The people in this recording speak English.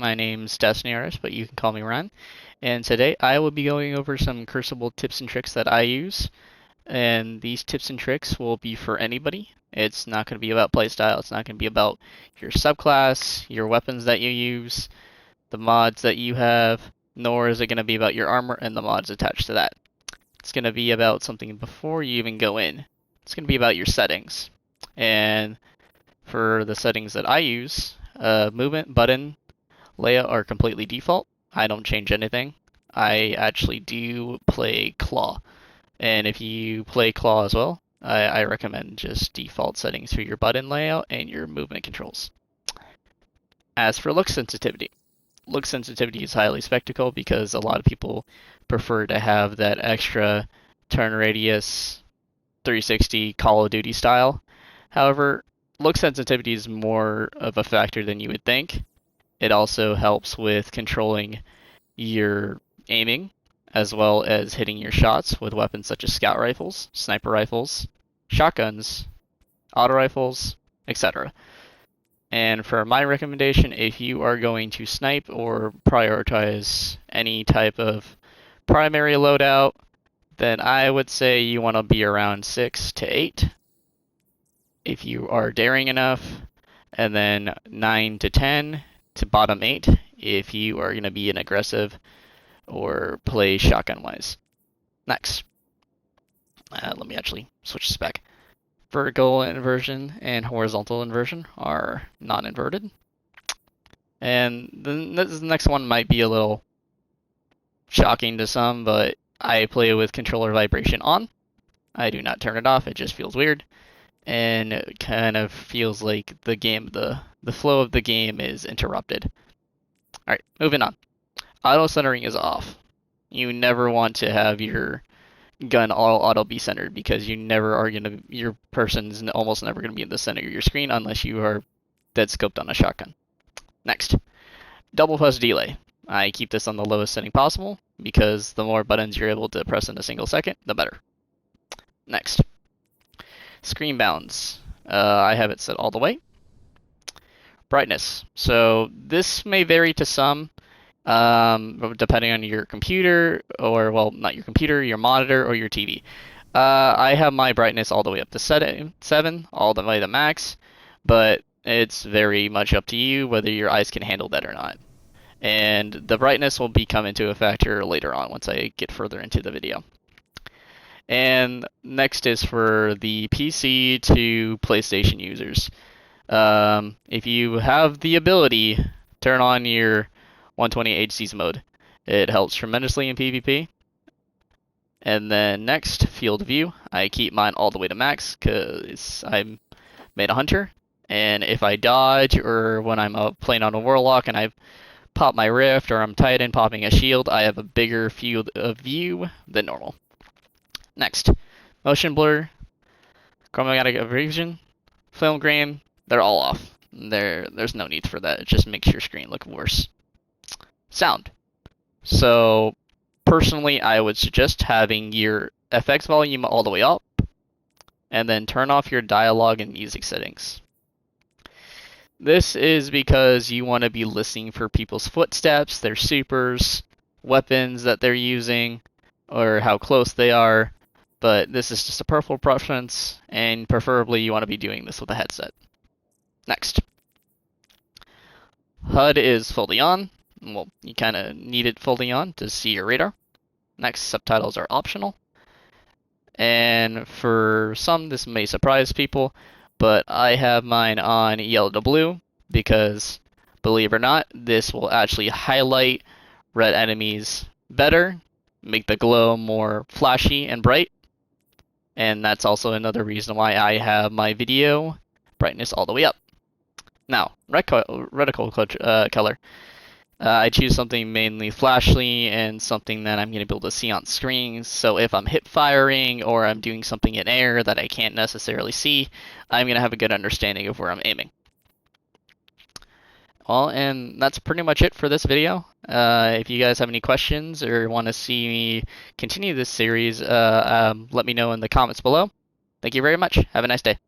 My name's DestinyArtists, but you can call me Ryan. And today I will be going over some Crucible tips and tricks that I use. And these tips and tricks will be for anybody. It's not going to be about playstyle. It's not going to be about your subclass, your weapons that you use, the mods that you have, nor is it going to be about your armor and the mods attached to that. It's going to be about something before you even go in. It's going to be about your settings. And for the settings that I use, movement, button, layout are completely default. I don't change anything. I actually do play claw. And if you play claw as well, I recommend just default settings for your button layout and your movement controls. As for look sensitivity is highly spectacle because a lot of people prefer to have that extra turn radius 360 Call of Duty style. However, look sensitivity is more of a factor than you would think. It also helps with controlling your aiming as well as hitting your shots with weapons such as scout rifles, sniper rifles, shotguns, auto rifles, etc. And for my recommendation, if you are going to snipe or prioritize any type of primary loadout, then I would say you want to be around 6 to 8 if you are daring enough, and then 9 to 10 to bottom 8 if you are going to be an aggressive or play shotgun wise. Next, let me actually switch this back. Vertical inversion and horizontal inversion are non-inverted. And the next one might be a little shocking to some, but I play with controller vibration on. I do not turn it off, it just feels weird. And it kind of feels like the flow of the game is interrupted. Alright, moving on. Auto centering is off. You never want to have your gun all auto be centered because your person's almost never gonna be in the center of your screen unless you are dead scoped on a shotgun. Next, double press delay. I keep this on the lowest setting possible because the more buttons you're able to press in a single second, the better. Next, screen balance. I have it set all the way. Brightness. So this may vary to some, depending on your computer, or, well, not your computer, your monitor, or your TV. I have my brightness all the way up to 7, all the way to max, but it's very much up to you whether your eyes can handle that or not. And the brightness will come into a factor later on once I get further into the video. And next is for the PC to PlayStation users. If you have the ability, turn on your 120 HCs mode. It helps tremendously in PvP. And then next, field of view. I keep mine all the way to max because I'm made a hunter. And if I dodge or when I'm playing on a warlock and I pop my rift or I'm titan popping a shield, I have a bigger field of view than normal. Next, motion blur, chromatic aberration, film grain, they're all off. There's no need for that. It just makes your screen look worse. Sound. So personally, I would suggest having your FX volume all the way up and then turn off your dialogue and music settings. This is because you want to be listening for people's footsteps, their supers, weapons that they're using, or how close they are. But this is just a personal preference, and preferably you want to be doing this with a headset. Next. HUD is fully on. Well, you kind of need it fully on to see your radar. Next, subtitles are optional. And for some, this may surprise people, but I have mine on yellow to blue because, believe it or not, this will actually highlight red enemies better, make the glow more flashy and bright. And that's also another reason why I have my video brightness all the way up. Now, reticle color. I choose something mainly flashy and something that I'm going to be able to see on screen. So if I'm hip firing or I'm doing something in air that I can't necessarily see, I'm going to have a good understanding of where I'm aiming. Well, and that's pretty much it for this video. If you guys have any questions or want to see me continue this series, let me know in the comments below. Thank you very much. Have a nice day.